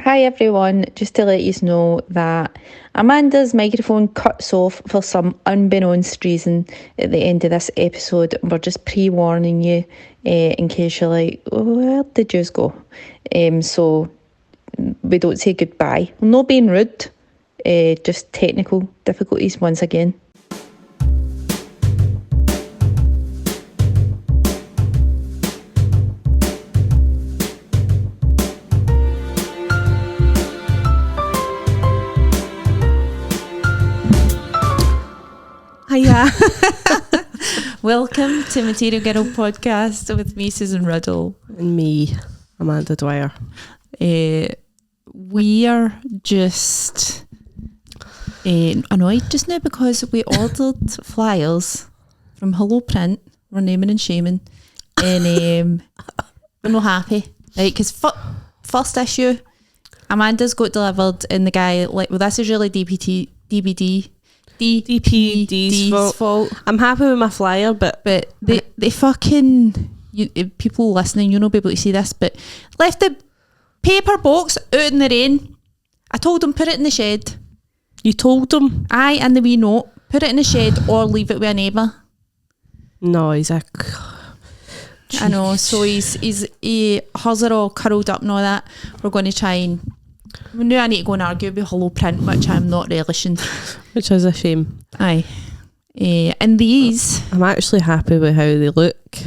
Hi everyone, just to let you know that Amanda's microphone cuts off for some unbeknownst reason at the end of this episode. We're just pre-warning you in case you're like, where did yours go? So we don't say goodbye. We're not being rude, just technical difficulties once again. Hiya. Welcome to Material Girl Podcast with me, Susan Riddell. And me, Amanda Dwyer. We are just annoyed just now because we ordered flyers from Hello Print. We're naming and shaming. And we're not happy. Right, because first issue, Amanda's got delivered and the guy, like, well, this is really DPD's fault. I'm happy with my flyer, but they fucking people listening, you know, be able to see this, but left the paper box out in the rain. I told them put it in the shed. You told them? Aye, and the wee note, put it in the shed or leave it with a neighbour. No, he's a. I know. So he has it all curled up and all that. We're going to try and. Now I need to go and argue with Hello Print, which I'm not relishing. Which is a shame. Aye. And these... I'm actually happy with how they look.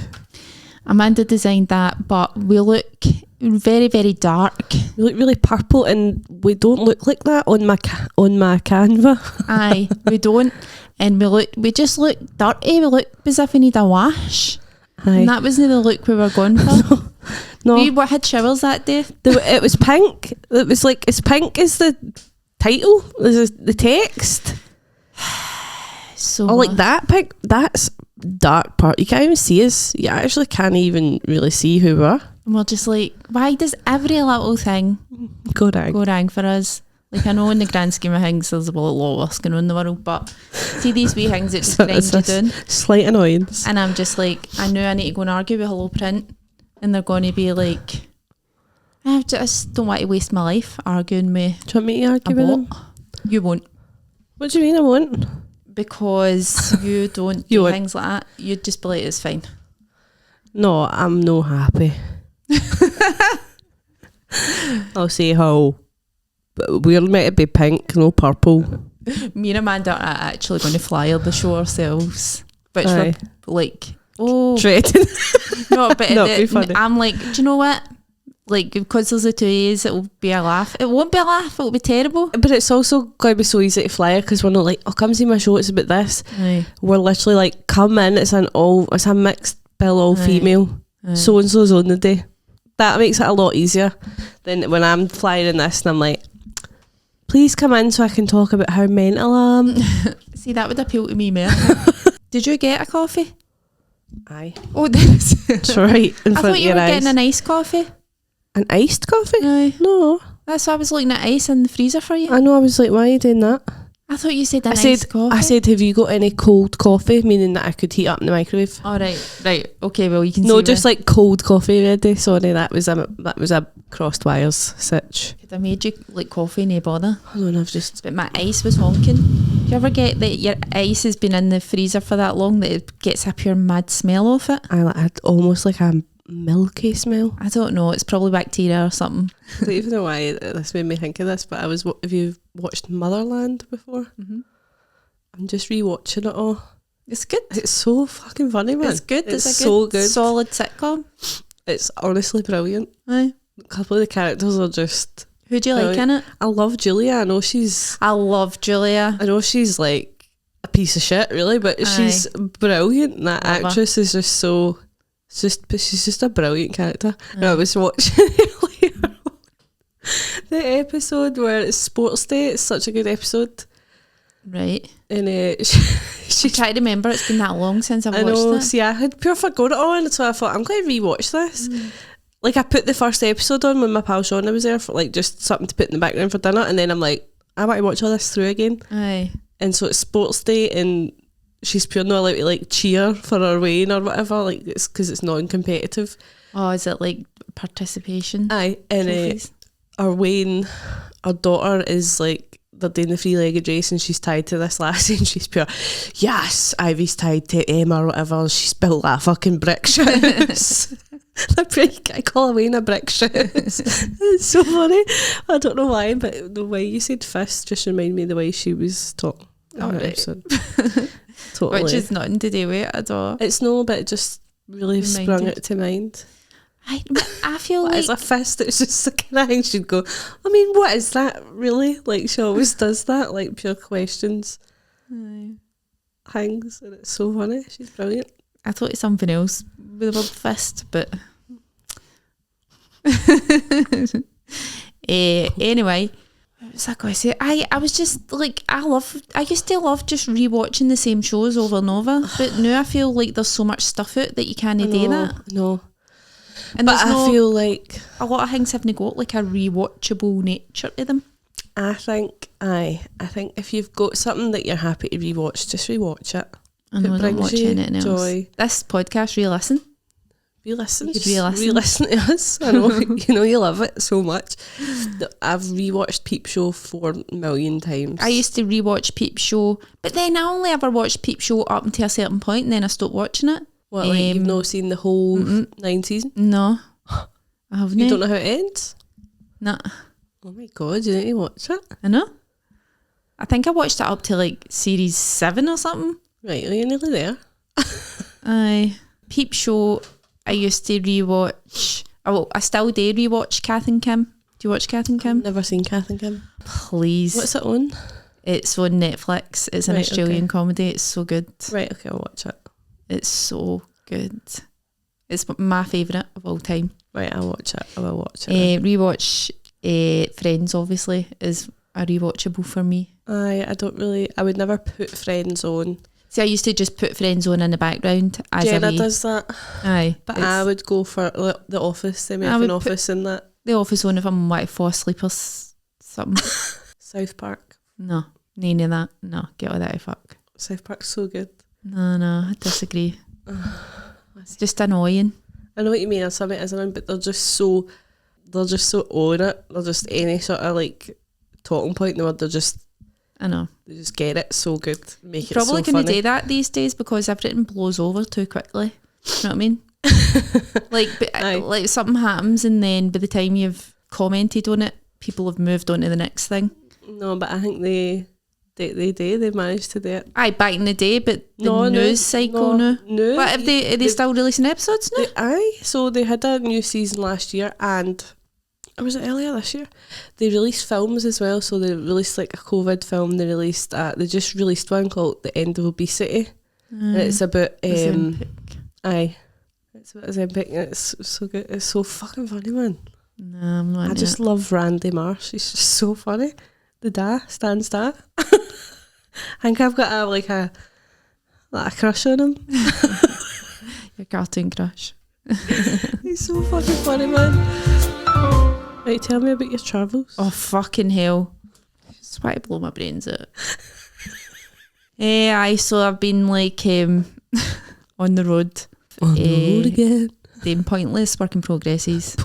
Amanda designed that, but we look very, very dark. We look really purple and we don't look like that on my Canva. Aye, we don't. And we just look dirty. We look as if we need a wash. Aye. And that wasn't the look we were going for. No. We had showers that day. It was pink. It was like, as pink as the title, as the text. So like that pink. That's dark part. You can't even see us. You actually can't even really see who we are. And we're just like, why does every little thing go wrong for us? Like, I know in the grand scheme of things there's a lot worse going on in the world, but see these wee things that just grind you down. Slight annoyance. And I'm just like, I know I need to go and argue with Hello Print. And they're going to be like, I just don't want to waste my life arguing with. Do you want me to argue with them? You won't. What do you mean I won't? Because you don't do things like that. You'd just be like, it's fine. No, I'm no happy. I'll say how we're meant to be pink, no purple. Me and Amanda are actually going to flyer the show ourselves. Which we're like... Oh, dreading. No, but be funny. I'm like, do you know what? Like, because there's the 2 A's, it'll be a laugh. It won't be a laugh, it'll be terrible. But it's also going to be so easy to flyer because we're not like, oh, come see my show, it's about this. Aye. We're literally like, come in, it's a mixed bill, all female. So and so's on the day. That makes it a lot easier than when I'm flyering this and I'm like, please come in so I can talk about how mental I am. See, that would appeal to me more. Did you get a coffee? Aye. Oh, that's right in I front thought of you your were eyes. getting an iced coffee. An iced coffee? Aye. No. That's why I was looking at ice in the freezer for you. I know, I was like, why are you doing that? I thought you said iced coffee. I said, have you got any cold coffee? Meaning that I could heat up in the microwave. Oh, right. Okay, well, you can see. No, just like cold coffee ready. Sorry, that was a crossed wires sitch. Could I made you like coffee, no bother. Hold on, I've just... But my ice was honking. Do you ever get that your ice has been in the freezer for that long that it gets a pure mad smell off it? I had almost like a milky smell. I don't know, it's probably bacteria or something. I don't even know why this made me think of this, but have you watched Motherland before? Mm-hmm. I'm just rewatching it all. It's good. It's so fucking funny, man. It's good. It's so good. Solid sitcom. It's honestly brilliant. Aye. A couple of the characters are just... Who do you like in it? I love Julia. I love Julia. I know she's like a piece of shit, really, but she's brilliant. And that actress is just so... she's just a brilliant character. And I was watching earlier the episode where it's sports day. It's such a good episode. Right. And she tried to remember, it's been that long since I've watched it. See, I had pure forgot it all, and so I thought I'm going to rewatch this. Like, I put the first episode on when my pal Shauna was there for like just something to put in the background for dinner, and then I'm like, I want to watch all this through again. Aye. And so it's sports day, and she's pure not allowed to like cheer for her win or whatever, like it's because it's non-competitive. Oh, is it like participation? Aye, and Or Wayne, our daughter is like, they're doing the 3-legged race and she's tied to this lassie and she's pure, yes, Ivy's tied to Emma or whatever, she's built that fucking brick house. I call Wayne a brick house. It's so funny. I don't know why, but the way you said fist just reminded me of the way she was talking. Oh, right. Totally. Which is nothing to do with it at all. It's no, but it just really sprung it to mind. I feel what like is a fist? It's just the kind of thing she'd go, I mean, what is that really? Like, she always does that, like pure questions. Hangs, and it's so funny. She's brilliant. I thought it's something else with the word fist, but anyway, what was I going to say? I was just like, I used to love just rewatching the same shows over and over, but now I feel like there's so much stuff out that you can't do that. No. And but I feel like a lot of things haven't got like a rewatchable nature to them. I think if you've got something that you're happy to rewatch, just rewatch it. I know, don't watch anything else. Joy. This podcast, re-listen. Re-listen. You could re-listen. Re-listen to us. I know, you know you love it so much. I've rewatched Peep Show 4 million times. I used to rewatch Peep Show, but then I only ever watched Peep Show up until a certain point and then I stopped watching it. What, like you've not seen the whole 9 season? No. I haven't. You don't know how it ends? No. Oh my god, you need to watch it. I know. I think I watched it up to like series 7 or something. Right, well, you're nearly there. Aye. Peep Show, I used to rewatch. I still do rewatch Kath and Kim. Do you watch Kath and Kim? Never seen Kath and Kim. Please. What's it on? It's on Netflix. It's an Australian comedy. It's so good. Right, okay, I'll watch it. It's so good. It's my favourite of all time. Right, I'll watch it. I will watch it. Rewatch Friends, obviously, is a rewatchable for me. I would never put Friends on. See, I used to just put Friends on in the background. As Jenna does that. Aye. But I would go for The Office, the American Office in that. The Office on if I'm like fall asleep or something. South Park. No, none of that. No, get all that out, fuck. South Park's so good. No, I disagree. It's just annoying. I know what you mean, or something isn't, but they're just so on it. They're just any sort of like talking point in the word. I know. They just get it so good. Make it probably so going funny. to do that these days because everything blows over too quickly. You know what I mean? like something happens and then by the time you've commented on it, people have moved on to the next thing. No, but I think they managed to do it. Aye, back in the day, but the news cycle now. No. What, are they still releasing episodes now? So they had a new season last year and, or was it earlier this year? They released films as well. So they released like a COVID film. They just released one called The End of Obesity. And it's about it's about Ozempic and it's so good. It's so fucking funny, man. No, I'm not. I just love Randy Marsh. He's just so funny. The Stan's da. I think I've got a crush on him. Your cartoon crush. He's so fucking funny, man. Right, tell me about your travels. Oh, fucking hell. Just want to blow my brains out. So I've been like on the road. On the road again. Doing pointless work in progresses.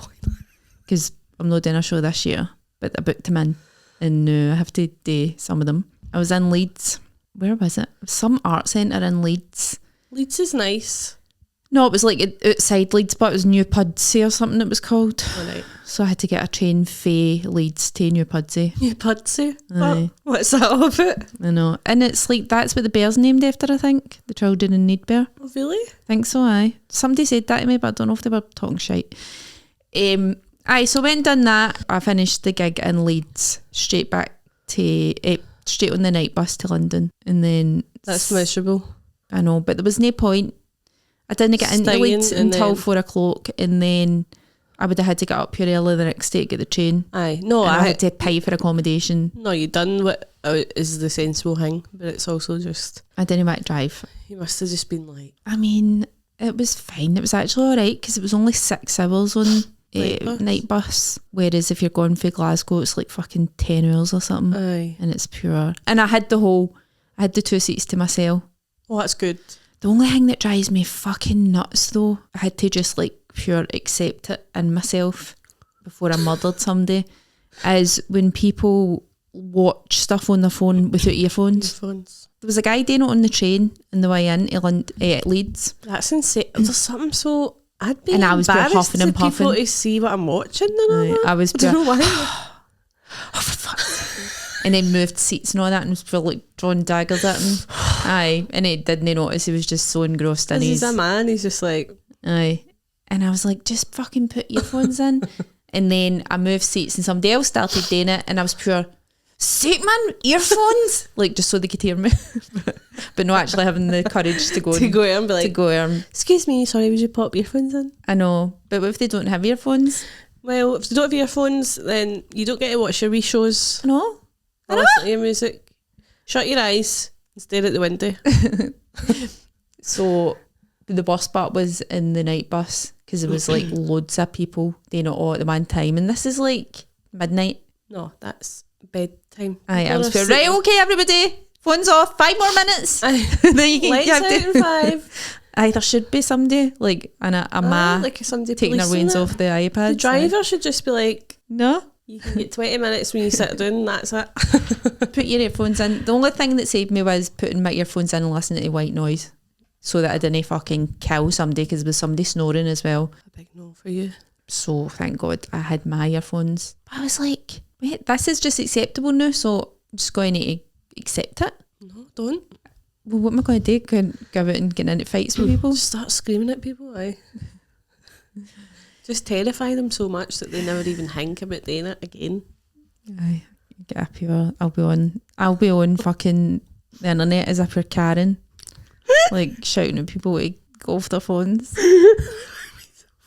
Because I'm not doing a show this year, but I booked them in. And I have to do some of them. I was in Leeds. Where was it? Some art centre in Leeds. Leeds is nice. No, it was like outside Leeds, but it was New Pudsey or something it was called. Oh, right. So I had to get a train from Leeds to New Pudsey. New Pudsey? Aye. What's that all about? I know. And it's like, that's what the bear's named after, I think. The Children in Need bear. Oh, really? I think so, aye. Somebody said that to me, but I don't know if they were talking shite. So I went and done that. I finished the gig in Leeds, straight back to, straight on the night bus to London. And then... That's miserable. I know, but there was no point. I didn't get into Leeds until 4 o'clock and then I would have had to get up here early the next day to get the train. Aye. No, I had to pay for accommodation. No, you done what is the sensible thing, but it's also just... I didn't want to drive. You must have just been like... I mean, it was fine. It was actually alright because it was only 6 hours on... night bus, whereas if you're going for Glasgow it's like fucking 10 hours or something. Aye. And it's pure, and I had the 2 seats to myself. Oh, that's good. The only thing that drives me fucking nuts though, I had to just like pure accept it in myself before I murdered somebody, is when people watch stuff on their phone without earphones. There was a guy doing it on the train on the way in to Leeds. That's insane. There's something so... I'd be and I was huffing and puffing. People to see what I'm watching and all that. I was I don't know why. Oh, for fuck's sake. And then moved seats and all that and was like drawing daggers at him. Aye. And he didn't notice. He was just so engrossed in his... He's a man. He's just like... Aye. And I was like, just fucking put earphones in. And then I moved seats and somebody else started doing it and I was pure... Sake man, earphones, like just so they could hear me, but not actually having the courage to go to go and be like, excuse me, sorry, would you pop earphones in? I know, but what if they don't have earphones? Well, if they don't have earphones, then you don't get to watch your wee shows. No, or listen to your music. Shut your eyes and stare at the window. So the bus part was in the night bus because there was like loads of people doing it all at the one time, and this is like midnight. No, that's bedtime. Aye, I was feeling, right, okay, everybody, phones off, 5 more minutes. Then you can lights out in 5. Aye, there should be somebody like a ma like somebody taking their wains off the iPad. The driver should just be like, no, you can get 20 minutes when you sit down and that's it. Put your earphones in. The only thing that saved me was putting my earphones in and listening to white noise so that I didn't fucking kill somebody because there was somebody snoring as well. A big no for you. So thank God I had my earphones. But I was like, wait, this is just acceptable now, so I'm just going to accept it. No, don't. Well, what am I going to do? Go out and get into fights with people? Just start screaming at people, aye. Just terrify them so much that they never even think about doing it again. Aye, get up here. I'll be on fucking the internet as if you're Karen, like shouting at people to go off their phones.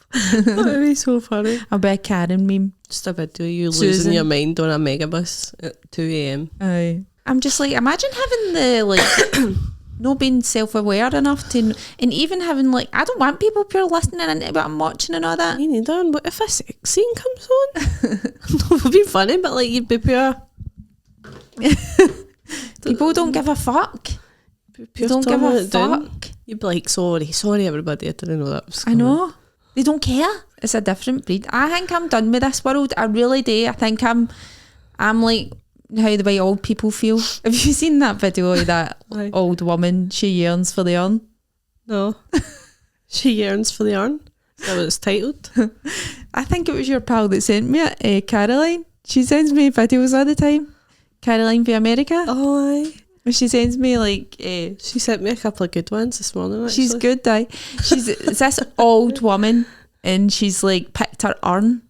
That would be so funny. I'll be a Karen meme. Just a video of you losing your mind on a megabus at 2 a.m. Aye. I'm just like, imagine having the like not being self-aware enough to, and even having like, I don't want people pure listening into what I'm watching and all that. Me neither. But if a sex scene comes on, it would be funny, but like you'd be pure. People don't give a fuck. They don't give a fuck. You'd be like, sorry everybody, I didn't know that was coming. I know. They don't care. It's a different breed. I think I'm done with this world. I really do. I think I'm like how the way old people feel. Have you seen that video of that old woman? She yearns for the urn. No. She yearns for the urn. Is that what it's titled? I think it was your pal that sent me it, Caroline. She sends me videos all the time. Caroline from America. Oh, aye. She sends me like... she sent me a couple of good ones this morning, actually. She's good, aye. It's this old woman and she's like picked her urn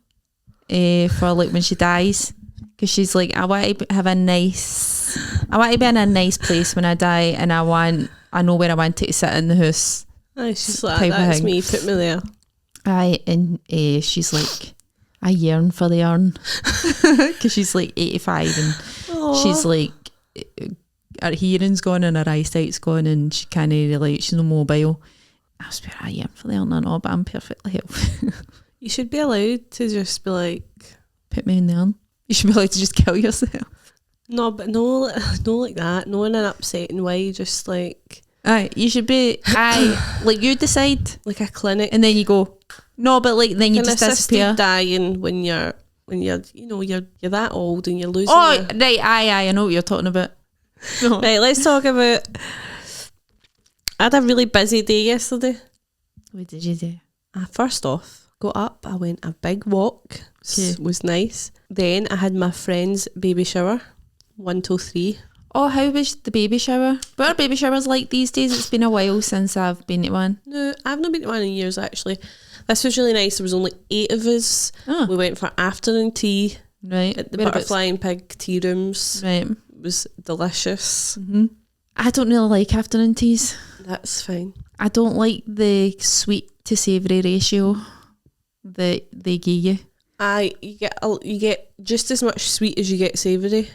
for like when she dies. Because she's like, I want to be in a nice place when I die, and I know where I want to sit in the house. Aye, she's like, that's me, put me there. Aye, and she's like, I yearn for the urn. Because she's like 85 and Aww. She's like, her hearing's gone and her eyesight's gone and she can't really, she's no mobile. I was like, I yearn for the urn and all, but I'm perfectly healthy. You should be allowed to just be like, put me in the urn. You should be allowed to just kill yourself. No, but no like that. No in an upsetting way. Just like... Aye, you should be... Aye, like you decide. Like a clinic. And then you go... No, but like then you just disappear. Dying when you're you know, you're that old and you're losing... Oh, right, aye, I know what you're talking about. No. Right, let's talk about... I had a really busy day yesterday. What did you do? First off, got up, I went a big walk. Was nice. Then I had my friend's baby shower, 1 till 3. Oh, how was the baby shower? What are baby showers like these days? It's been a while since I've been to one. No, I've not been to one in years actually. This was really nice. There was only 8 of us. Oh. We went for afternoon tea. Right. At the Butterfly and Pig tea rooms. Right. It was delicious. Mm-hmm. I don't really like afternoon teas. That's fine. I don't like the sweet to savoury ratio that they give you. You get just as much sweet as you get savoury.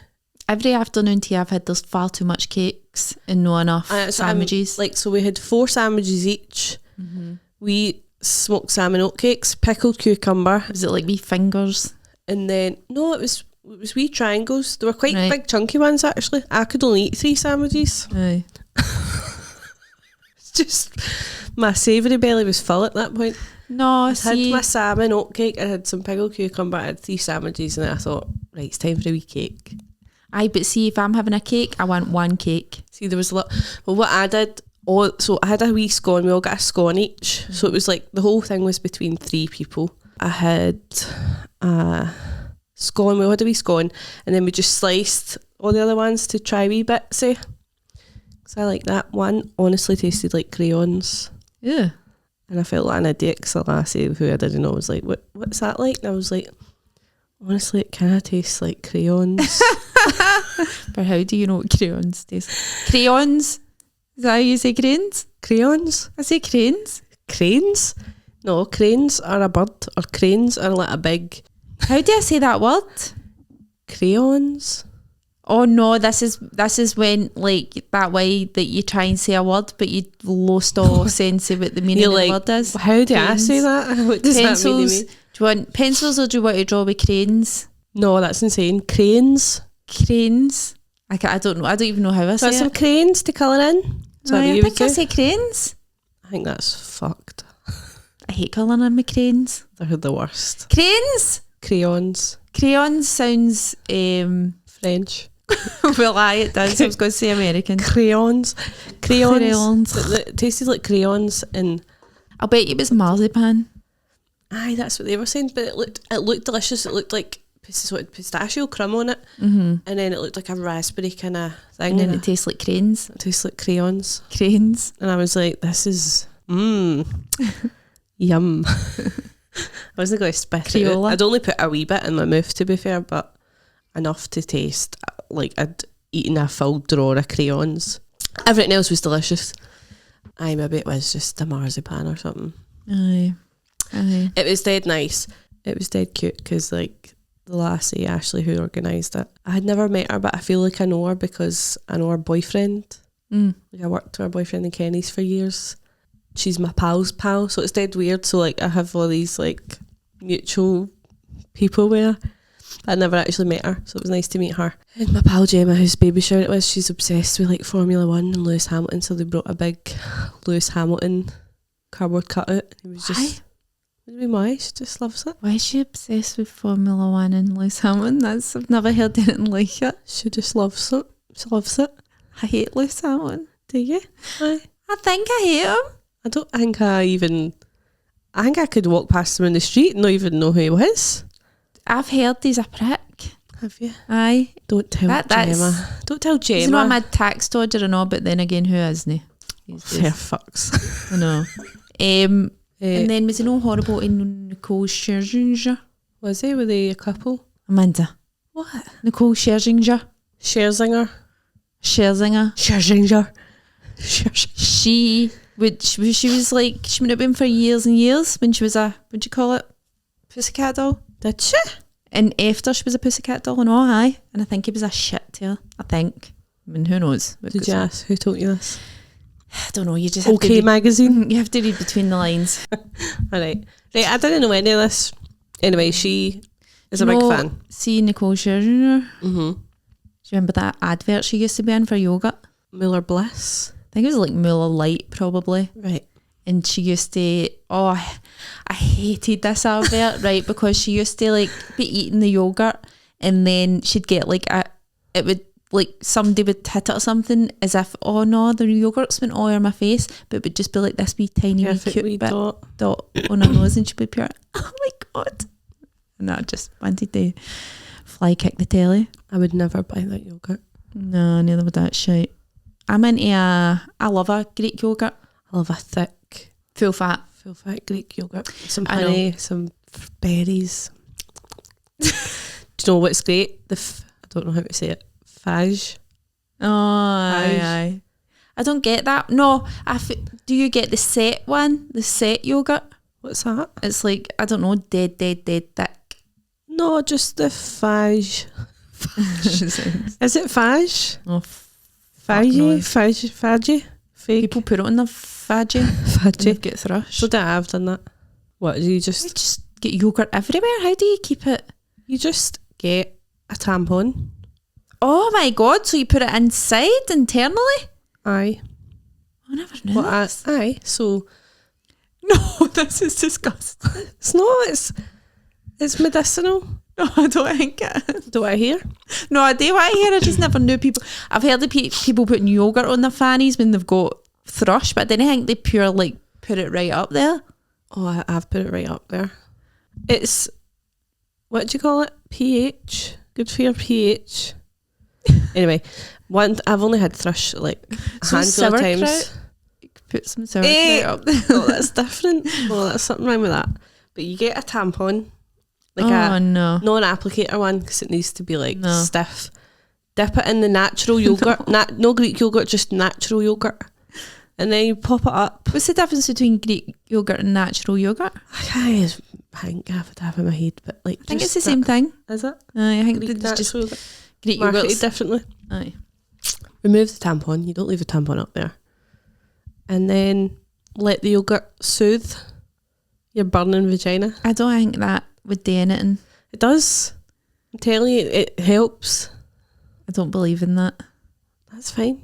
Every afternoon tea I've had, there's far too much cakes and not enough sandwiches. So we had 4 sandwiches each. Mm-hmm. We smoked salmon oatcakes, pickled cucumber. Was it like wee fingers? And then no, it was wee triangles. They were quite big, chunky ones actually. I could only eat 3 sandwiches. Aye. It's just my savoury belly was full at that point. No, I had my salmon oatcake, I had some pickled cucumber, I had 3 sandwiches, and I thought, right, it's time for a wee cake. Aye, but see, if I'm having a cake, I want one cake. See, there was a lot. Well, what I did, so I had a wee scone. We all got a scone each. So it was like the whole thing was between 3 people. I had a scone. We all had a wee scone, and then we just sliced all the other ones to try wee bits. Because I like that one. Honestly, tasted like crayons. Yeah. And I felt like an idiot because the lassie who I didn't know was like, what's that like? And I was like, honestly, it kind of tastes like crayons. But how do you know what crayons taste? Crayons? Is that how you say cranes? Crayons? I say cranes. Cranes? No, cranes are a bird, or cranes are like a big... How do I say that word? Crayons? Oh no, this is when, like, that way that you try and say a word but you lost all sense of what the meaning of the word is. How do I say that? What does pencils, that mean to me? Do you want pencils or do you want to draw with cranes? No, that's insane. Cranes? Cranes? I don't know. I don't even know how I say Got some cranes to colour in? I think I say cranes. I think that's fucked. I hate colouring in my cranes. They're the worst. Cranes? Crayons. Crayons sounds... French. Well, it does. I was going to say American. Crayons. It tasted like crayons, and I'll bet you it was marzipan. Aye, that's what they were saying. But it looked delicious. It looked like pistachio crumb on it, and then it looked like a raspberry kind of thing. And then it tastes like cranes. It tastes like crayons. Cranes. And I was like, this is yum. I wasn't going to spit it out. I'd only put a wee bit in my mouth, to be fair, but enough to taste like I'd eaten a full drawer of crayons. Everything else was delicious. Aye, maybe it was just a marzipan or something. Aye. It was dead nice. It was dead cute because, like, the lassie, Ashley, who organised it, I had never met her, but I feel like I know her because I know her boyfriend. Like, I worked with her boyfriend in Kenny's for years. She's my pal's pal, so it's dead weird. So, like, I have all these, like, mutual people with her. I never actually met her, so it was nice to meet her. And my pal Gemma, whose baby shower it was, she's obsessed with, like, Formula 1 and Lewis Hamilton, so they brought a big Lewis Hamilton cardboard cutout. It was just... What do you mean, why? She just loves it. Why is she obsessed with Formula 1 and Lewis Hamilton? I've never heard anything like it. She just loves it. She loves it. I hate Lewis Hamilton. Do you? Aye. I think I hate him. I don't think I think I could walk past him in the street and not even know who he was. I've heard he's a prick. Have you? Aye. Don't tell Gemma. Don't tell Gemma. He's not a mad tax dodger and all, but then again, who isn't he? Fair fucks. I know. And then was he no horrible in Nicole Scherzinger? Was he? Were they a couple? Amanda. What? Nicole Scherzinger. Scherzinger. She was like, she would have been for years and years when she was a, what'd you call it? Pussycat doll. Did she? And after she was a pussycat doll and all, aye. And I think it was a shit tail, I think. I mean, who knows? Did you ask? Who told you this? I don't know, you just have OK magazine? You have to read between the lines. Alright. Right, I didn't know any of this. Anyway, she is a big fan. See Nicole Scherzinger? Mm-hmm. Do you remember that advert she used to be in for yogurt? Muller Bliss? I think it was like Muller Light, probably. Right. And she used to, I hated this advert, right? Because she used to like be eating the yogurt and then she'd get like it would, like somebody would hit it or something as if, oh no, the yogurt's went all over my face, but it would just be like this wee tiny wee cute wee bit dot on her nose, and she'd be pure, oh my God. And I just wanted to fly kick the telly. I would never buy that yogurt. No, neither would that shite. I'm into I love a Greek yogurt. I love a thick, full fat Greek yogurt. Some honey, some berries. Do you know what's great? I don't know how to say it. Fage. Oh, aye. I don't get that. No, do you get the set one? The set yogurt? What's that? It's like, I don't know, dead thick. No, just the fage. Is it fage? Oh, fage? Fake. People put it on the fage. Fage. Get thrashed. So I've done that. What, do you just get yogurt everywhere? How do you keep it? You just get a tampon. Oh my God, so you put it inside internally? Aye. I never knew this. Aye, so... No, this is disgusting. It's not, it's medicinal. No, I don't think it. Do I hear? No, I do want to hear. I just never knew people. I've heard of people putting yogurt on their fannies when they've got thrush, but I didn't think they put it right up there. Oh, I've put it right up there. It's, what do you call it? pH. Good for your pH. Anyway, I've only had thrush like a handful of times. You could put some sauerkraut up there. Oh, that's different. Oh, that's something wrong with that. But you get a tampon, like non-applicator one, because it needs to be like stiff. Dip it in the natural yogurt, no Greek yogurt, just natural yogurt, and then you pop it up. What's the difference between Greek yogurt and natural yogurt? I think I have it have in my head, but like I think it's the same thing. Is it? I think Greek it's just yogurt. Greek Marketed yogurt differently. Aye. Remove the tampon. You don't leave a tampon up there, and then let the yogurt soothe your burning vagina. I don't think that would do anything. It does. I'm telling you, it helps. I don't believe in that. That's fine.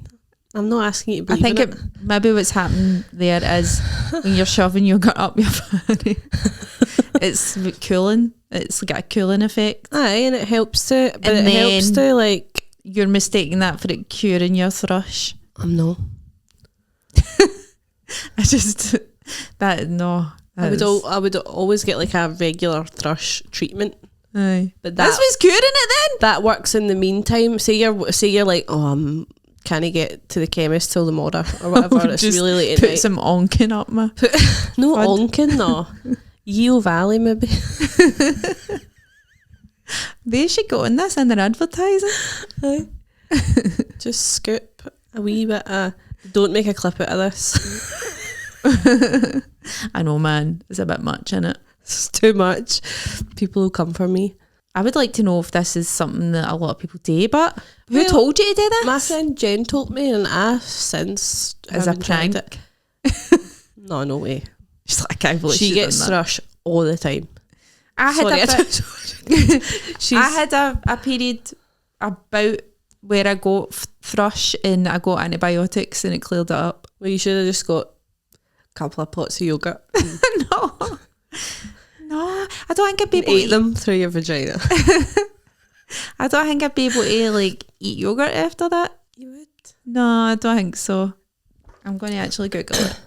I'm not asking you to believe I think maybe what's happening there is when you're shoving yogurt up your fanny, it's cooling. It's got a cooling effect. Aye, and it helps to, but it helps to like. You're mistaking that for it curing your thrush. I'm no. I just that no. I would always get like a regular thrush treatment. Aye, but that's what's curing it then. That works in the meantime. Say you're like, oh, can I get to the chemist till tomorrow or whatever? It's really late at night. Put some onkin up my. No onkin, no. Yeo Valley maybe. They should go on this in their advertising. Aye. Just scoop a wee bit of. Don't make a clip out of this. I know, man. It's a bit much, innit? It's too much. People will come for me. I would like to know if this is something that a lot of people do, but who told you to do this? My friend Jen told me, and I've since as a prank. No way. She's like, I can't believe she gets thrush all the time. I had a period about where I got thrush and I got antibiotics and it cleared it up. Well, you should have just got a couple of pots of yogurt. No, I don't think I'd be able to eat them through your vagina. I don't think I'd be able to like eat yogurt after that. You would? No, I don't think so. I'm going to actually Google it.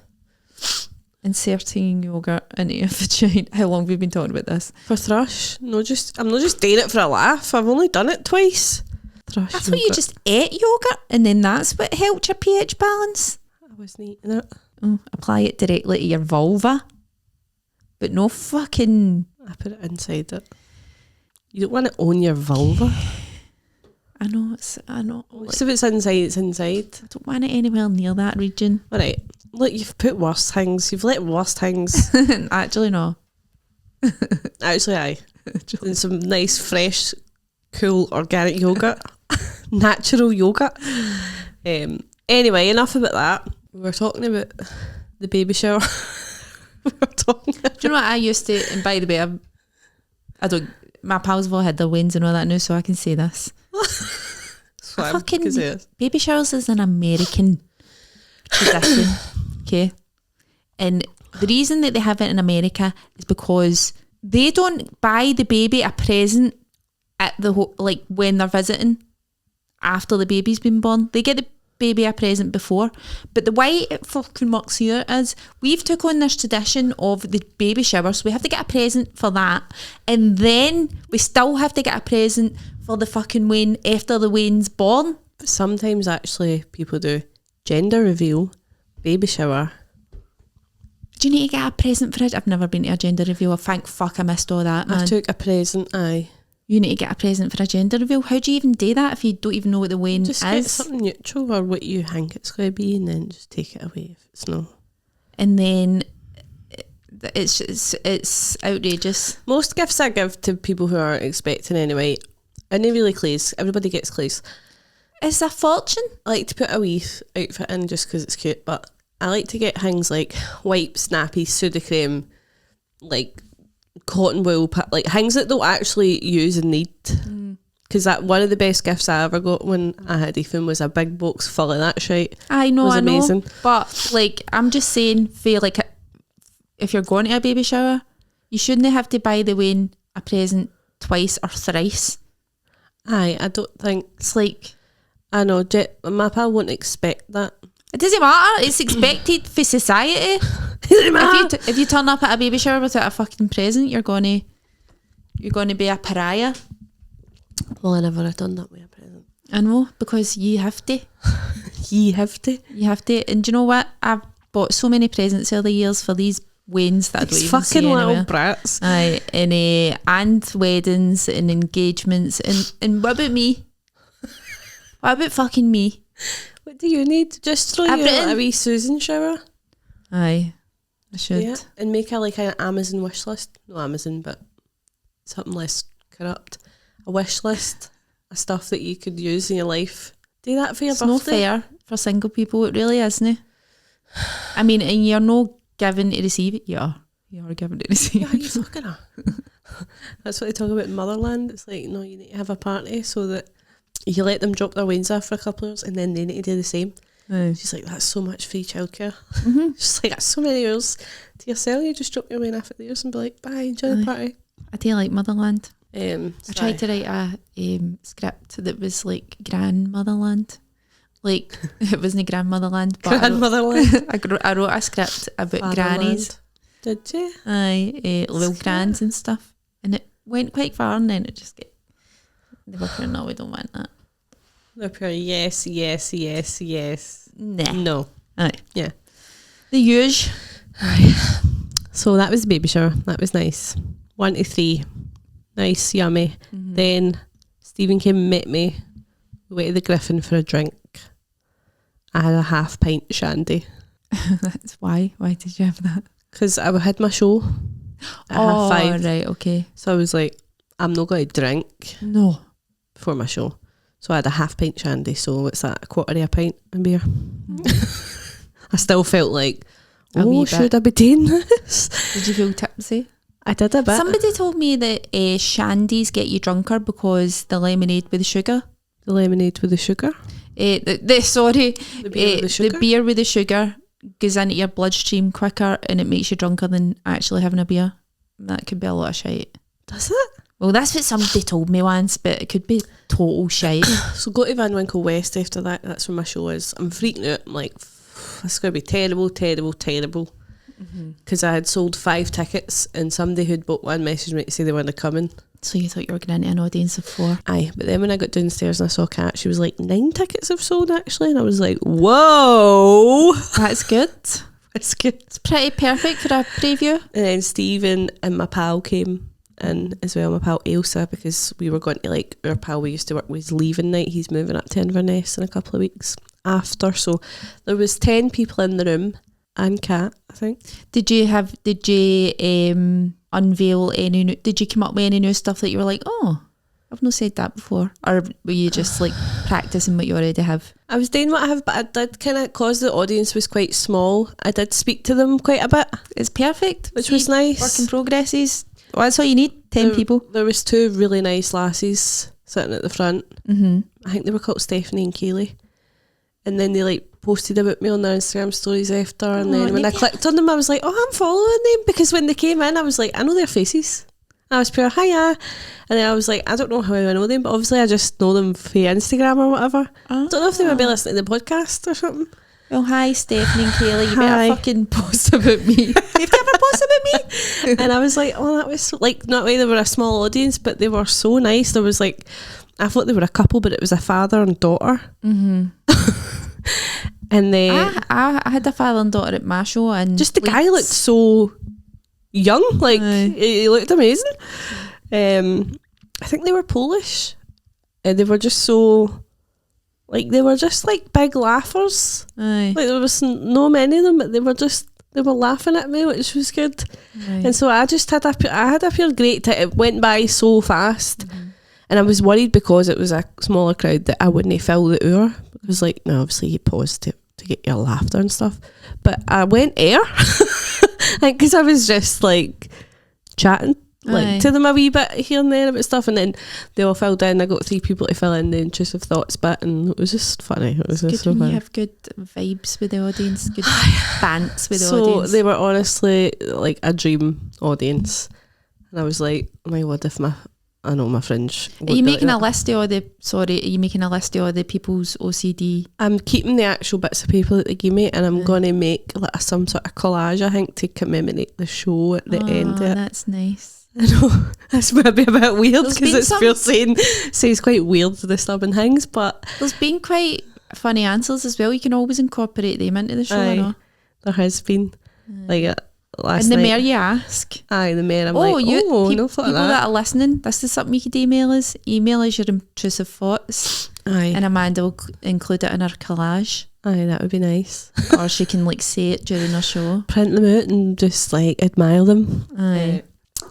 Inserting yogurt into your vagina. How long have we been talking about this? For thrush? No, I'm not just doing it for a laugh. I've only done it twice. Thrush. I thought you just ate yogurt and then that's what helped your pH balance. I wasn't eating it. Apply it directly to your vulva. But no fucking... I put it inside it. You don't want to own your vulva. I know. So if it's inside, it's inside. I don't want it anywhere near that region. Alright. Look, you've put worse things. You've let worse things. Actually, no. Actually, aye. And some nice, fresh, cool, organic yogurt. Natural yogurt. Anyway, enough about that. We were talking about the baby shower. Do you know what I used to, and by the way, I don't, my pals have all had their weans and all that now, so I can say this. Baby showers is an American tradition, okay? And the reason that they have it in America is because they don't buy the baby a present at the like when they're visiting after the baby's been born. They get the baby a present before. But the way it fucking works here is we've took on this tradition of the baby shower, so we have to get a present for that, and then we still have to get a present for the fucking wean after the wean's born. But sometimes actually people do gender reveal, baby shower. Do you need to get a present for it? I've never been to a gender reveal. Thank fuck I missed all that, man. I took a present, aye. You need to get a present for a gender reveal. How do you even do that if you don't even know what the wean is? Just get something neutral or what you think it's going to be, and then just take it away if it's not. And then it's outrageous. Most gifts I give to people who aren't expecting anyway, and they really clays. Everybody gets clays. It's a fortune. I like to put a wee outfit in just because it's cute, but I like to get things like wipes, nappies, Sudocreme, like cotton wool, like things that they'll actually use and need. Because that one of the best gifts I ever got when I had Ethan was a big box full of that shit. I know, it was amazing. Know, but like I'm just saying, for like if you're going to a baby shower, you shouldn't have to buy the wean a present twice or thrice. Aye, I don't think... It's like... I know, my pal won't expect that. It doesn't matter. It's expected for society. If you turn up at a baby shower without a fucking present, you're gonna be a pariah. Well, I never have done that with a present. I know, because you have to. You have to. And do you know what? I've bought so many presents over the years for these Waynes that I don't even fucking see little anywhere. brats. Aye, and weddings and engagements. And what about me? What about fucking me? What do you need? Just throw you a wee Susan shower. Aye, I should. Yeah, and make a like an Amazon wish list. No Amazon, but something less corrupt. A wish list of stuff that you could use in your life. Do that for your birthday. It's not fair for single people. It really isn't. I mean, and you're not given to receive it. Yeah, you are given to receive it. Yeah, you're not gonna. That's what they talk about in Motherland. It's like, no, you need to have a party so that you let them drop their wains off for a couple of hours and then they need to do the same. Aye. She's like, that's so much free childcare. Mm-hmm. She's like, that's so many hours to yourself. You just drop your wain off at theirs and be like, bye, enjoy the party. I do like Motherland. I tried to write a script that was like grandmotherland. Like, it wasn't grandmotherland, but grandmotherland. I wrote a script about grannies. Did you? Aye, little grands and stuff. And it went quite far and then it just get... They were pure, no, we don't want that. They're pure, yes. Nah. No. Aye. Yeah. The huge. Aye. So that was the baby shower. That was nice. 1 to 3. Nice, yummy. Mm-hmm. Then Stephen came and met me. We went to the Griffin for a drink. I had a half pint shandy. That's why? Why did you have that? Because I had my show at 5:30. Right, okay. So I was like, I'm not going to drink. No. Before my show. So I had a half pint shandy. So what's that? A quarter of a pint of beer. I still felt like, should I be doing this? Did you feel tipsy? I did a bit. Somebody told me that shandies get you drunker because the lemonade with the sugar. The lemonade with the sugar? The beer with the sugar goes into your bloodstream quicker and it makes you drunker than actually having a beer. That could be a lot of shite. Does it? Well, that's what somebody told me once, but it could be total shite. So go to Van Winkle West after that. That's where my show is. I'm freaking out. I'm like, this is going to be terrible. Because I had sold 5 tickets and somebody who'd bought one messaged me to say they weren't coming. So you thought you were going into an audience of 4? Aye, but then when I got downstairs and I saw Kat, she was like, 9 tickets have sold actually. And I was like, whoa. That's good. That's good. It's pretty perfect for a preview. And then Stephen and my pal came in as well, my pal Ailsa, because we were going to, like, our pal we used to work with, leaving night. He's moving up to Inverness in a couple of weeks after. So there was 10 people in the room and Kat, I think. Did you unveil any new, did you come up with any new stuff that you were like, oh, I've not said that before? Or were you just like practicing what you already have? I was doing what I have, but I did kind of, because the audience was quite small, I did speak to them quite a bit. It's perfect. Which was nice. Work in progresses. Well, that's all you need, 10 people. There was 2 really nice lassies sitting at the front. Mm-hmm. I think they were called Stephanie and Kaylee. And then they like posted about me on their Instagram stories after, and then when I clicked on them I was like, oh, I'm following them, because when they came in I was like, I know their faces. And I was pure, hiya. And then I was like, I don't know how I know them, but obviously I just know them via Instagram or whatever. I don't know if they might be listening to the podcast or something. Well, hi Stephanie and Kaylee, you better fucking post about me. You've never posted about me? And I was like, oh, that was so, like, not only they were a small audience, but they were so nice. There was like, I thought they were a couple, but it was a father and daughter. Mm-hmm. And then I had a father and daughter at my show, and just the guy looked so young, like he looked amazing. I think they were Polish, and they were just so, like, they were just like big laughers. Aye. Like there was no many of them, but they were laughing at me, which was good. Aye. And so I had a pure great time. It went by so fast. Mm-hmm. And I was worried because it was a smaller crowd that I wouldn't fill the hour. Because, like, no, obviously you pause to get your laughter and stuff. But I went air. Because I was just, like, chatting to them a wee bit here and there about stuff. And then they all filled in. I got 3 people to fill in the intrusive thoughts bit. And it was just funny. It was just so funny. You have good vibes with the audience. Good bants with the So audience. they were honestly, like, a dream audience. And I was like, oh my God, if my I know my fringe. Are you making a list of all the? Sorry, are you making a list of all the people's OCD? I'm keeping the actual bits of paper that they give me, and I'm going to make like some sort of collage, I think, to commemorate the show at the end of it. That's nice. I know that's maybe a bit weird because it's Phil says quite weird, disturbing things, but there's been quite funny answers as well. You can always incorporate them into the show. Aye, there has been like last and the night. more you ask, the more I'm no thought people of that are listening, this is something you could email us. Email us your intrusive thoughts. Aye, and Amanda will include it in her collage. Aye, that would be nice. Or she can like say it during her show. Print them out and just like admire them. Aye.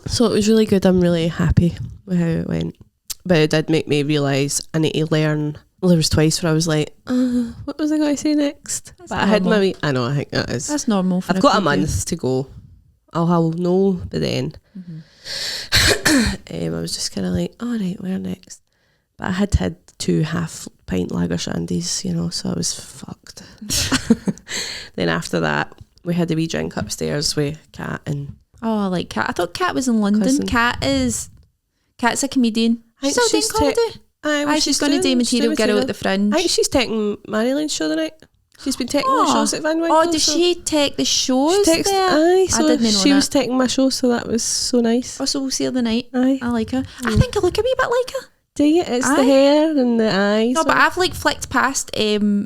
So it was really good. I'm really happy with how it went. But it did make me realise I need to learn. Well, there was twice where I was like, what was I going to say next? That's but normal. I had my I know, I think that is. That's normal for I've got a month to go. I'll know by then. I was just kind of like, all right, where next? But I had 2 half-pint lager shandies, you know, so I was fucked. Then after that, we had a wee drink upstairs with Kat and... Oh, I like Kat. I thought Kat was in London. Cousin. Kat's a comedian. She's still doing comedy. Aye, she's going to do Material Girl at the Fringe. I think she's taking Marilynn's show tonight. She's been taking the shows at Van Winkle. Oh, does she take the shows there? Aye, so I didn't know she was taking my show, so that was so nice. Oh, so we'll see her the night. Aye. I like her. I think I look a wee bit like her. Do you? It's the hair and the eyes. No, but I've like flicked past photos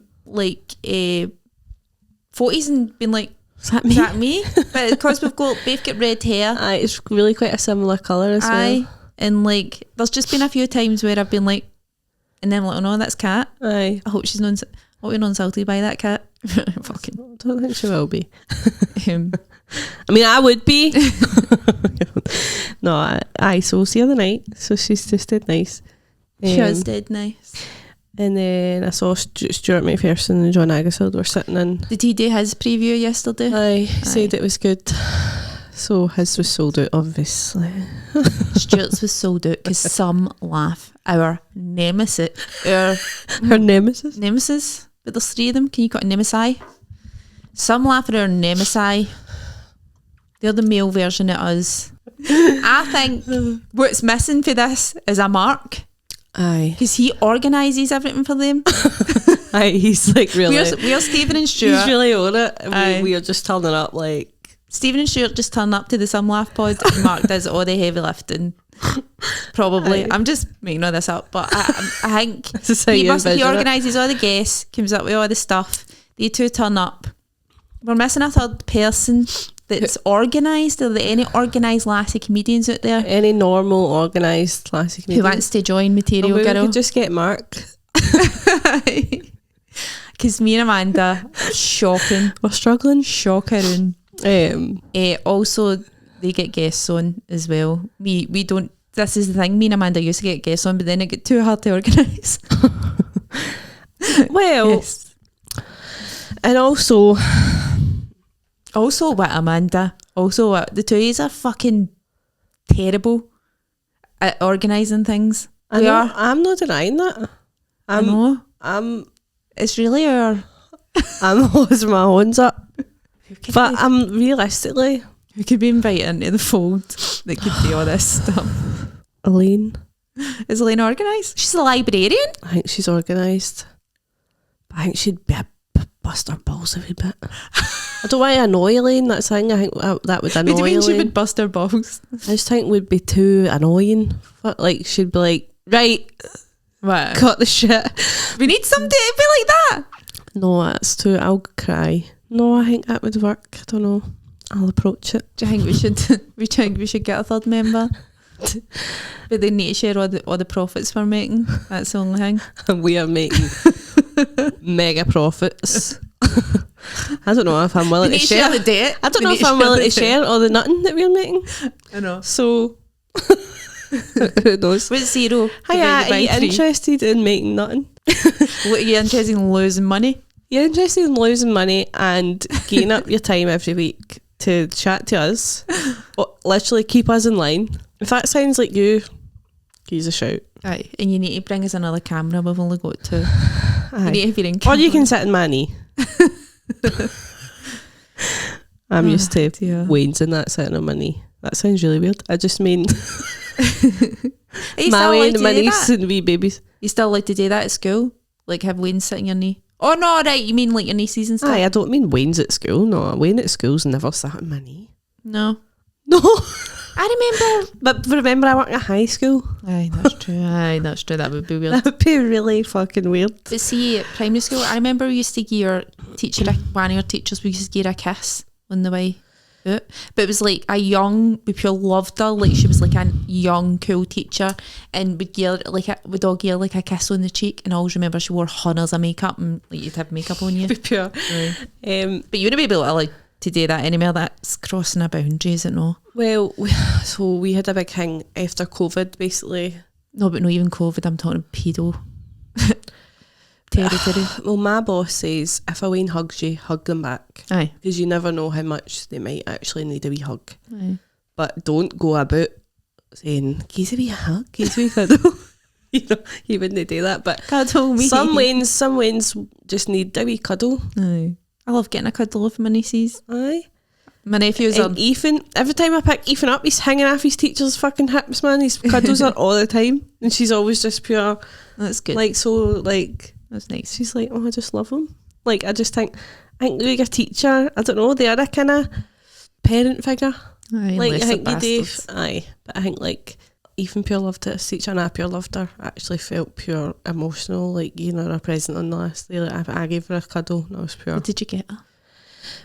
and been like, is that me? But because we've both got red hair. Aye, it's really quite a similar colour as well. And like, there's just been a few times where I've been like, and then I'm like, oh no, that's Kat. Aye. I hope you're not insulted by that, Kat. Fucking. I don't think she will be. I mean, I would be. No, so we'll see her the night. So she's just dead nice. She was dead nice. And then I saw Stuart McPherson and John Agasfield were sitting in. Did he do his preview yesterday? Aye, said it was good. So his was sold out, obviously. Stuart's was sold out because some laugh. Our nemesis. Our nemesis? But there's 3 of them. Can you call it nemesi? Some laugh at our nemesi. They're the male version of us. I think what's missing for this is a Mark. Aye. Because he organises everything for them. Aye, he's like really... We're Stephen and Stuart. He's really on it. We are just turning up like... Stephen and Stuart just turn up to the Some Laugh pod and Mark does all the heavy lifting. Probably. Aye. I'm just making all this up, but I think he organises all the guests, comes up with all the stuff. They 2 turn up. We're missing a third person that's organised. Are there any organised lassie comedians out there? Any normal organised lassie comedian? Who wants to join Material Girl? We could just get Mark. Because me and Amanda are shocking. We're struggling. Shocking. Also, they get guests on as well. We don't. This is the thing. Me and Amanda used to get guests on, but then it got too hard to organise. Well, yes. And also what, Amanda? Also what? The 2 of you are fucking terrible at organising things. I'm not denying that. I know. It's really I'm losing my horns up. But realistically, who could be invited into the fold that could do all this stuff? Elaine. Is Elaine organised? She's a librarian. I think she's organised. But I think she'd be bust her balls a wee bit. I don't want to annoy Elaine, that's the thing. I think that would annoy Elaine. What do you mean she would bust her balls? I just think it would be too annoying. Like, she'd be like, right, what? Cut the shit. We need somebody to be like that. No, that's too, I'll cry. No, I think that would work. I don't know. I'll approach it. Do you think we should get a third member? But they need to share all the profits we're making. That's the only thing. We are making mega profits. I don't know if I'm willing to share the debt. I don't know if I'm willing to share all the nutting that we're making. I know. So who knows? What's 0? Hiya, are you interested in making nothing? What, are you interested in losing money? You're interested in losing money and getting up your time every week to chat to us. Literally keep us in line. If that sounds like you, give us a shout. Aye, and you need to bring us another camera. We've only got 2. Aye. You need to be in or you can sit in my knee. I'm used to Wayne's and that sitting on my knee. That sounds really weird. I just mean Maui and my niece and wee babies. You still like to do that at school? Like have Wayne sit in your knee? Oh no, right, you mean like your nieces and stuff? Aye, I don't mean Wayne's at school. No, Wayne at school's never sat on my knee. No. I remember, but remember I work at high school. Aye, that's true. That would be weird. That would be really fucking weird. But see, at primary school, I remember we used to give your teacher, one of your teachers, we used to give her a kiss on the way out. But it was like a young, we pure loved her, like she was like a young, cool teacher, and we'd all give her like a kiss on the cheek, and I always remember she wore hundreds of makeup, and like you'd have makeup on you. Be pure. Right. But you wouldn't be able to like to do that anymore. That's crossing a boundary, is it no? Well, so we had a big thing after COVID, basically. No, but not even COVID, I'm talking pedo territory. Well, my boss says if a Wayne hugs you, hug them back. Aye. Because you never know how much they might actually need a wee hug. Aye. But don't go about saying, give a wee hug, give a wee cuddle. You know, you wouldn't do that. But Cuddle me. Some Waynes just need a wee cuddle. Aye. I love getting a cuddle off my nieces. Aye. My nephews are... Ethan, every time I pick Ethan up, he's hanging off his teacher's fucking hips, man. His cuddles are all the time. And she's always just pure... That's good. Like, so, like... That's nice. She's like, oh, I just love him. Like, I think like a teacher, I don't know, they are a kind of parent figure. Aye, like, I think you do... bastards. Aye. But I think, like, Ethan pure loved it. His teacher and I pure loved her. I actually felt pure emotional, like, you know, her present on the last day. Like, I gave her a cuddle and I was pure... What did you get her?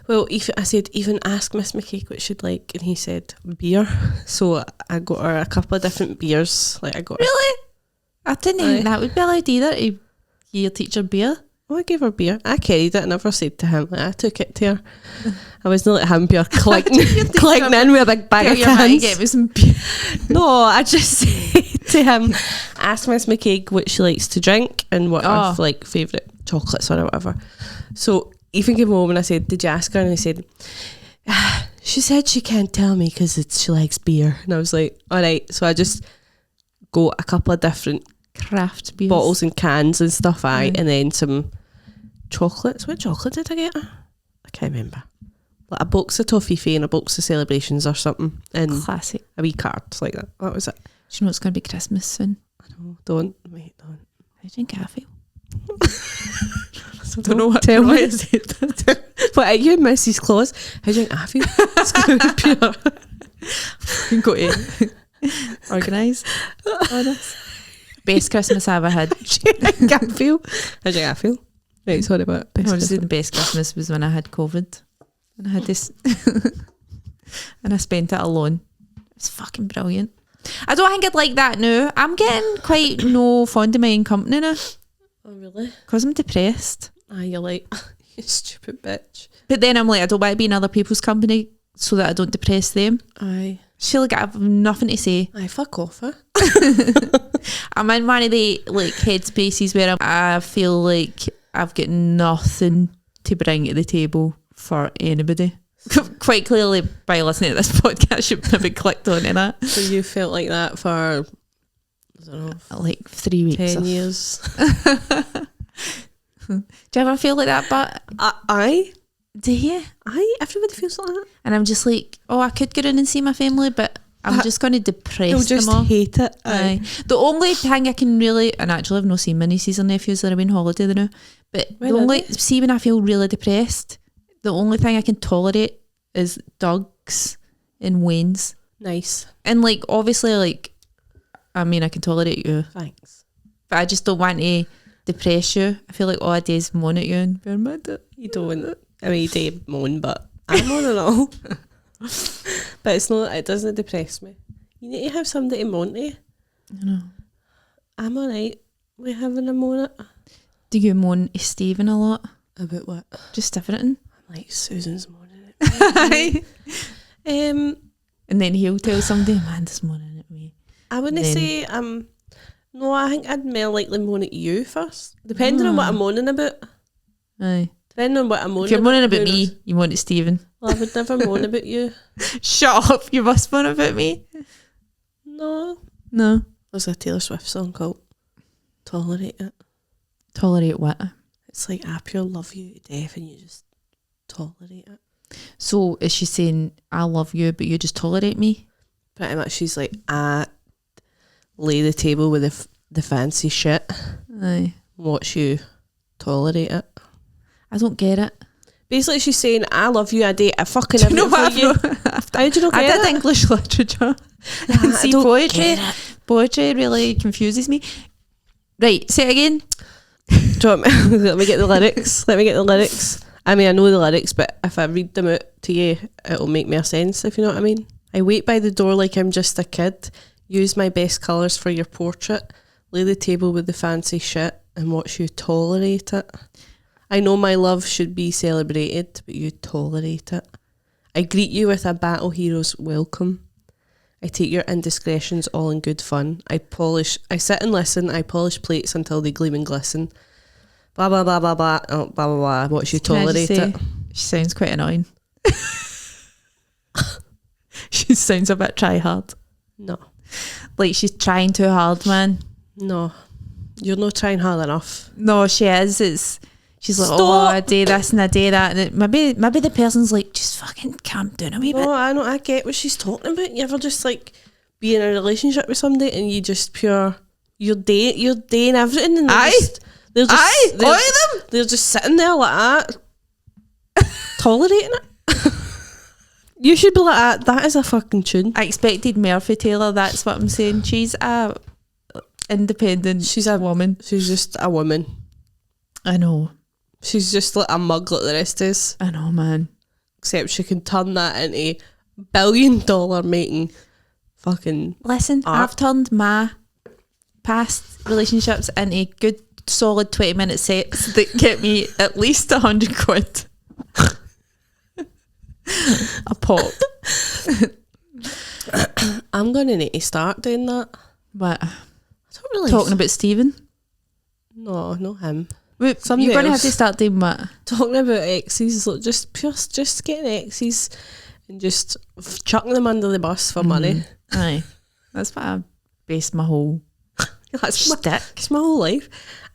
Well, I said, even ask Miss McCake what she'd like, and he said beer. So I got her a couple of different beers. Like I got Really? I didn't think that would be allowed either to give your teacher beer. Oh, I gave her beer. I carried it. I never said to him. Like, I took it to her. I wasn't like him pure clicking in with a big bag of cans. Get me some beer. No, I just said to him, ask Miss McCake what she likes to drink and what her like favourite chocolates are or whatever. So Ethan came home and I said, did you ask her? And he said, she said she can't tell me because she likes beer. And I was like, all right. So I just got a couple of different Craft beers. bottles and cans and stuff, and then some chocolates. What chocolate did I get her? I can't remember. Like a box of Toffee and a box of Celebrations or something. And classic. a wee card like that. That was it. Do you know it's going to be Christmas soon? I know. Don't. How do you think I feel? I don't know what. Tell me. What are you, Mrs. Claus? How do you think I feel? It's going to be pure. Go in. Organised. Best Christmas I ever had. How do you think I feel? Right, sorry about best Christmas. The best Christmas was when I had COVID. And I had this... and I spent it alone. It's fucking brilliant. I don't think I'd like that now. I'm getting quite fond of my own company now. Oh, really? Because I'm depressed. You're like, you stupid bitch. But then I'm like, I don't want to be in other people's company so that I don't depress them. Aye. I feel like I have nothing to say. Aye, fuck off, eh? I'm in one of the like headspaces where I feel like I've got nothing to bring to the table for anybody. Quite clearly, by listening to this podcast, you've maybe clicked onto that. So you felt like that for, I don't know, like 3 weeks. 10 years. Do you ever feel like that? But aye. Do you? Aye, everybody feels like that. And I'm just like, I could go in and see my family, but I'm just going to depress them all. You'll just hate it. Aye. The only thing I can really, and actually I've not seen my nieces or nephews that are on holiday now, but see when I feel really depressed, the only thing I can tolerate is Doug's and Wayne's. Nice. And like, obviously, like, I mean, I can tolerate you. Thanks. But I just don't want to depress you. I feel like all I do is moan at you and be mad at you. Don't. I mean, you do moan, but I'm moan and all. But it doesn't depress me. You need to have somebody to moan to. I know. I'm alright with having a moan at. Do you moan to Stephen a lot? About what? Just everything. I'm like, Susan's moaning at me. And then he'll tell somebody, Amanda's moaning at me. I wouldn't say, no, I think I'd more likely moan at you first. Depending on what I'm moaning about. Aye. Depending on what I'm moaning about. If you're moaning about me, you moan at Stephen. Well, I would never moan about you. Shut up, you must moan about me. No. There's a Taylor Swift song called Tolerate It. Tolerate what? It's like, I pure love you to death and you just tolerate it. So is she saying, I love you, but you just tolerate me? Pretty much, she's like, I lay the table with the fancy shit. Aye. Watch you tolerate it. I don't get it. Basically, she's saying, I love you, I date, I fucking everything for you. How do you not get it? I did English literature. And see, poetry really confuses me. Right, say it again. Let me get the lyrics. I mean, I know the lyrics, but if I read them out to you, it'll make more sense, if you know what I mean. I wait by the door like I'm just a kid. Use my best colours for your portrait. Lay the table with the fancy shit and watch you tolerate it. I know my love should be celebrated, but you tolerate it. I greet you with a battle hero's welcome. I take your indiscretions all in good fun. I sit and listen. I polish plates until they gleam and glisten. Blah, blah, blah, blah, blah. Oh, blah, blah, blah. Watch you tolerate it. She sounds quite annoying. She sounds a bit try hard. No. Like she's trying too hard, man. No. You're not trying hard enough. No, she is. She's like, Stop. oh, I do this and I do that. And maybe the person's like, just fucking calm down a wee bit. No, I know, I get what she's talking about. You ever just like be in a relationship with somebody and you just you're dating everything and they're just sitting there like that, tolerating it. You should be like that is a fucking tune. I expected Murphy Taylor, that's what I'm saying. She's a independent. She's a woman. She's just a woman. I know. She's just like a mug like the rest is. I know, man. Except she can turn that into $1 billion making fucking Listen, art. I've turned my past relationships into good solid 20-minute sets that get me at least 100 quid a pop. I'm gonna need to start doing that. What? I don't really Talking about Stephen? No, not him. Wait, Somebody you're going to have else. to start doing what? Talking about exes, like just getting exes and just chucking them under the bus for money. Aye. That's what I based my whole It's my whole life.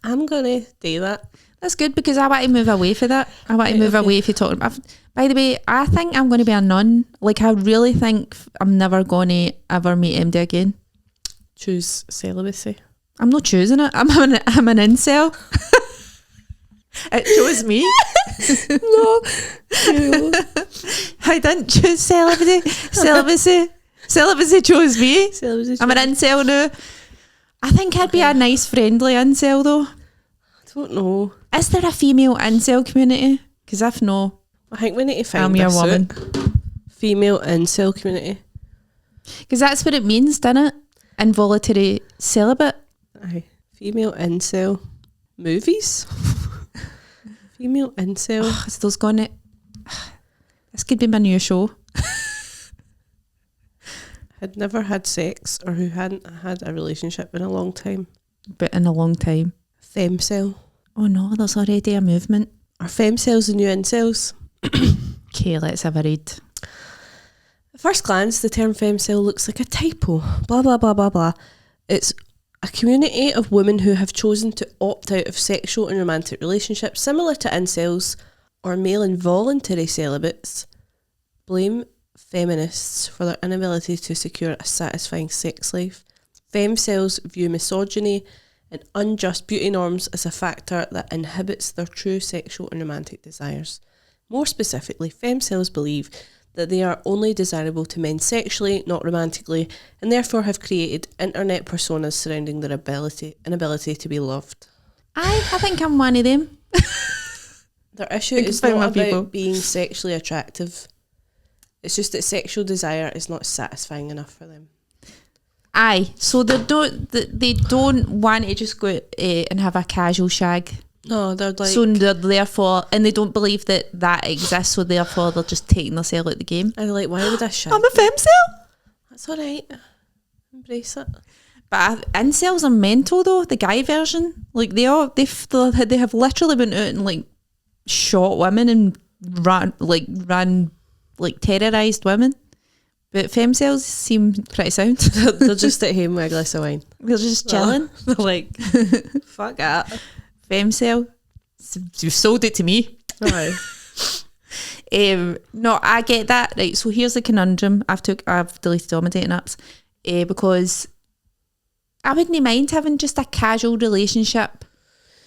I'm gonna do that. That's good because I want to move away from that. I want to move away from talking. By the way, I think I'm going to be a nun. Like, I really think I'm never going to ever meet MD again. Choose celibacy. I'm not choosing it. I'm an incel. It chose me. No. I didn't choose celibacy. Celibacy chose me. I'm an incel now. I think I'd be a nice, friendly incel though. I don't know. Is there a female incel community? Because if no, I think we need to find I'm your woman. Female incel community. Because that's what it means, doesn't it? Involuntary celibate. Aye. Female incel movies. Female incel. So those gonna. This could be my new show. Had never had sex or who hadn't had a relationship in a long time. But in a long time. Femcel. Oh no, there's already a movement. Are femcells the new incels? Okay, let's have a read. At first glance, the term femcel looks like a typo. Blah, blah, blah, blah, blah. It's a community of women who have chosen to opt out of sexual and romantic relationships, similar to incels or male involuntary celibates. Blame feminists for their inability to secure a satisfying sex life. Femcells view misogyny and unjust beauty norms as a factor that inhibits their true sexual and romantic desires. More specifically, femcells believe that they are only desirable to men sexually, not romantically, and therefore have created internet personas surrounding their inability to be loved. I think I'm one of them. Their issue is not about being sexually attractive. It's just that sexual desire is not satisfying enough for them. Aye, so they don't want to just go and have a casual shag. No, they're like... So they're therefore, and they don't believe that exists, so therefore they're just taking themselves out the game. And they're like, why would I shag? I'm a femcel. That's alright. Embrace it. But incels are mental though, the guy version. Like they have literally been out and like shot women and ran terrorised women. But femcells seem pretty sound. They're just at home with a glass of wine. They're just chilling. They're like, fuck that. Femcel, you sold it to me. Aye. No, I get that. Right, so here's the conundrum. I've deleted all my dating apps because I wouldn't mind having just a casual relationship,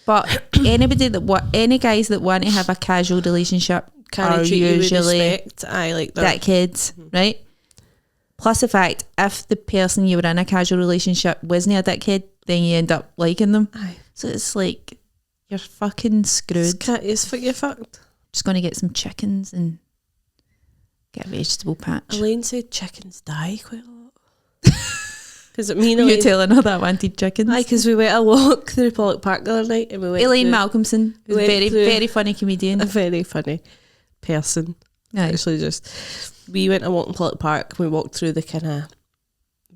but any guys that want to have a casual relationship are usually that kids, right? Plus the fact, if the person you were in a casual relationship wasn't a dickhead, then you end up liking them. Aye. So it's like, you're fucking screwed. You're fucked. Just going to get some chickens and get a vegetable patch. Elaine said chickens die quite a lot. Because You're telling her that I wanted chickens? Aye, because we went a walk through Pollock Park the other night and we went Elaine Malcolmson, who's very funny comedian. A very funny person. Aye. Actually, we went a walk in Pollock Park and we walked through the kind of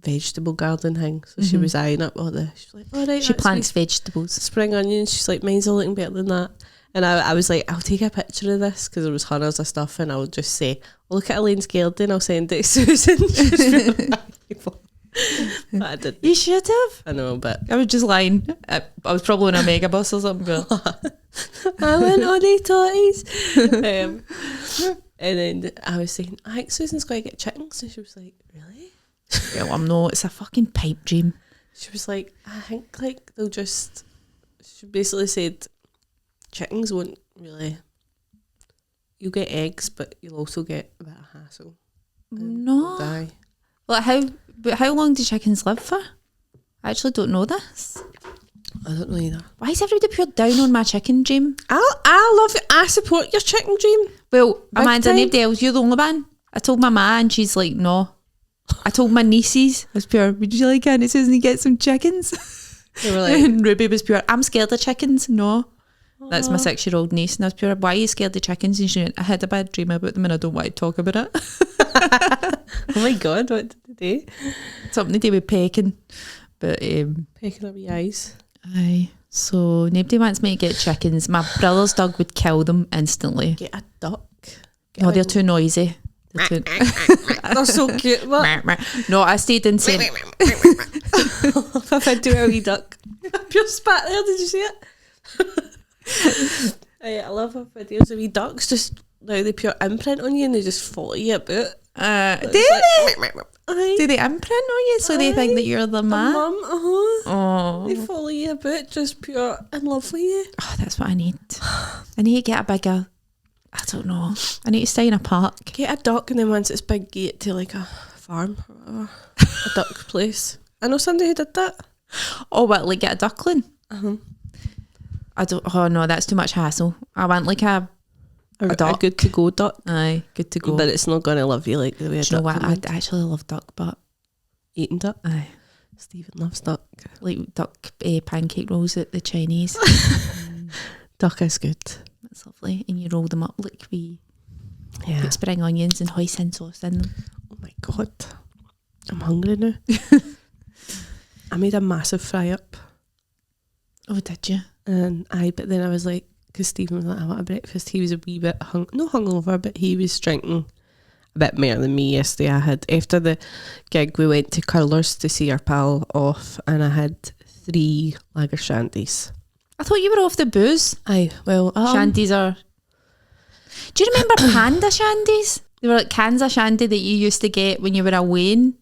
vegetable garden thing. So she was eyeing up all she's like, all right, she plants vegetables. Spring onions. She's like, mine's all looking better than that. And I was like, I'll take a picture of this because there was hundreds of stuff and I'll just say, look at Elaine's garden, I'll send it to Susan. But I didn't. You should have. I know, but I was just lying. I was probably in a mega bus or something. I went on a toys. And then I was saying, I think Susan's going to get chickens. And she was like, really? Well, I'm not. It's a fucking pipe dream. She was like, I think like they'll just. She basically said, chickens won't really. You'll get eggs, but you'll also get a bit of hassle. No. Die. Well, how long do chickens live for? I actually don't know this. I don't know either. Why is everybody pure down on my chicken dream? I love it. I support your chicken dream. Well, Big Amanda, time. nobody else. You're the only one. I told my ma and she's like, no. I told my nieces, I was pure, would you like Aunt Susan to get some chickens? They were like, and Ruby was pure, I'm scared of chickens. No. That's my 6-year-old niece. And I was pure, why are you scared of chickens? And she went, I had a bad dream about them and I don't want to talk about it. oh my God, what did they do? Something to do with pecking. But Pecking up your eyes. aye. So nobody wants me to get chickens. My brother's dog would kill them instantly. Get a duck. No, they're too noisy. They're so cute. What? No, I stayed in St. If I do a wee duck. Pure spat there, did you see it? I love her videos of wee ducks just now they pure imprint on you and they just follow you about. Do they? Do they imprint on you so they think that you're the man? Mum, Oh, they follow you about just pure in love with you. Oh, that's what I need. I need to get a bigger, I don't know. I need to stay in a park. Get a duck and then once it's big, get to like a farm or whatever. A duck place. I know somebody who did that. Oh, what, like get a duckling? I don't, oh no, that's too much hassle. I want like a duck. A good to go duck. Aye, good to go. But it's not going to love you like the way a Do you know duck what? would. I actually love duck butt. Eating duck. Aye. Stephen loves duck. Like duck pancake rolls at the Chinese. Duck is good. That's lovely. And you roll them up like we Yeah. put spring onions and hoisin sauce in them. Oh my God. I'm hungry now. I made a massive fry up. Oh, did you? And but then I was like, because Stephen was like, I want a breakfast. He was a wee bit hungover, but he was drinking a bit more than me yesterday. I had, after the gig, we went to Curlers to see our pal off, and I had 3 lager shandies. I thought you were off the booze. Aye, well, Shandies are... Do you remember Panda Shandies? They were like cans of shandy that you used to get when you were away.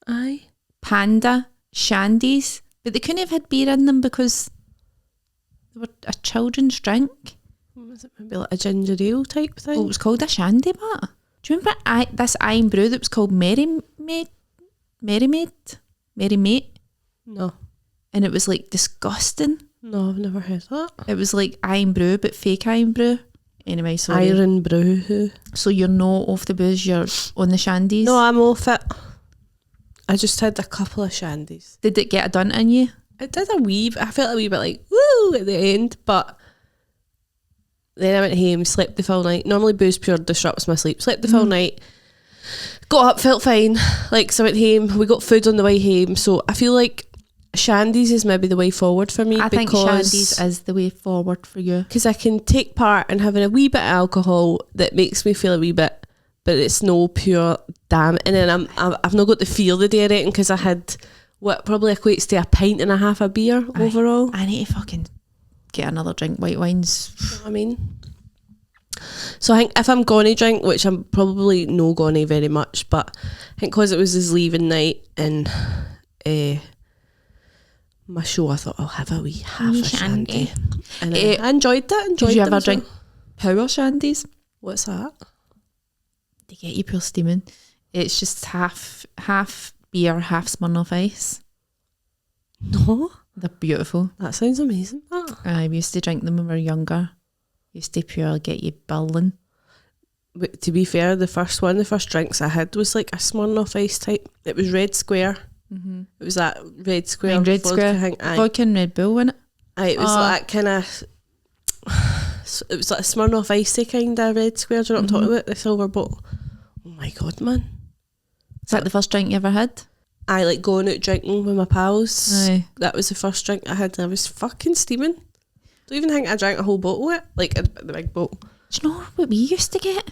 Aye. Panda Shandies. But they couldn't have had beer in them because they were a children's drink. Was it maybe like a ginger ale type thing? Oh, it was called a shandy, but do you remember this iron brew that was called Mary Mate? No. And it was like disgusting. No, I've never heard that. It was like iron brew, but fake iron brew. Anyway, sorry. Iron brew. So you're not off the booze, you're on the shandies? No, I'm off it. I just had a couple of shandies. Did it get a done in you? It did a wee bit. I felt a wee bit like, woo, at the end. But then I went home, slept the full night. Normally booze pure disrupts my sleep. Slept the full night. Got up, felt fine. Like, so I went home. We got food on the way home. So I feel like shandies is maybe the way forward for me. I think shandies is the way forward for you. Because I can take part in having a wee bit of alcohol that makes me feel a wee bit, but it's no pure damn. And then I've not got the feel the day I reckon because I had what probably equates to a pint and a half of beer overall. I need to fucking get another drink. White wines. You know what I mean? So I think if I'm gonna drink, which I'm probably no gonna very much, but I think because it was his leaving night and my show, I thought I'll have a wee half a shandy. And I enjoyed that. Did you ever drink power shandies? What's that? They get you pure steaming. It's just half beer, half Smirnoff Ice. No. They're beautiful. That sounds amazing. We used to drink them when we were younger. Used to pure get you bubbling. But to be fair, the first drinks I had was like a Smirnoff Ice type. It was Red Square. Mm-hmm. It was that Red Square. Red Square. Vodka and Red Bull, wasn't it? It was like kind of... It was like a Smirnoff Icy kind of Red Square. Do you know what I'm talking about? The silver bottle. Oh my God, man. Is that the first drink you ever had? I like going out drinking with my pals. Aye. That was the first drink I had, and I was fucking steaming. Don't even think I drank a whole bottle of it, like the big bottle. Do you know what we used to get?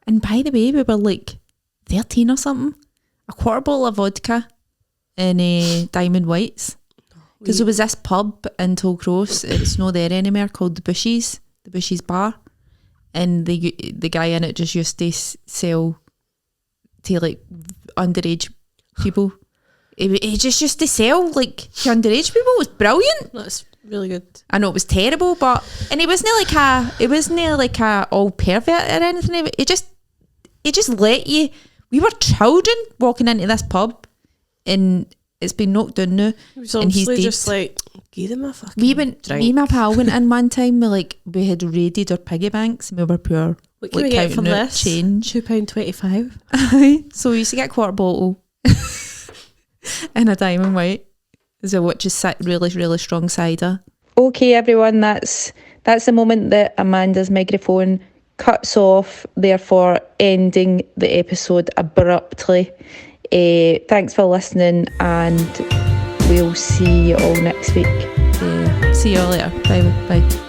And by the way, we were like 13 or something. A quarter bottle of vodka and Diamond Whites. Because there was this pub in Tollcross, it's not there anymore, called the Bushies Bar. And the guy in it just used to sell to like underage people. He just used to sell like to underage people. It was brilliant. That's really good. I know it was terrible, but and it wasn't like a all pervert or anything. It just let you. We were children walking into this pub, and it's been knocked down now. It was obviously just like, give them a fucking drink. Me and my pal went in one time. We had raided our piggy banks, and we were pure. What can we get from this? Change £2.25. So we used to get a quarter bottle and a Diamond White, which is really, really strong cider. Okay, everyone, that's the moment that Amanda's microphone cuts off, therefore ending the episode abruptly. Thanks for listening, and we'll see you all next week. See you all later. Bye.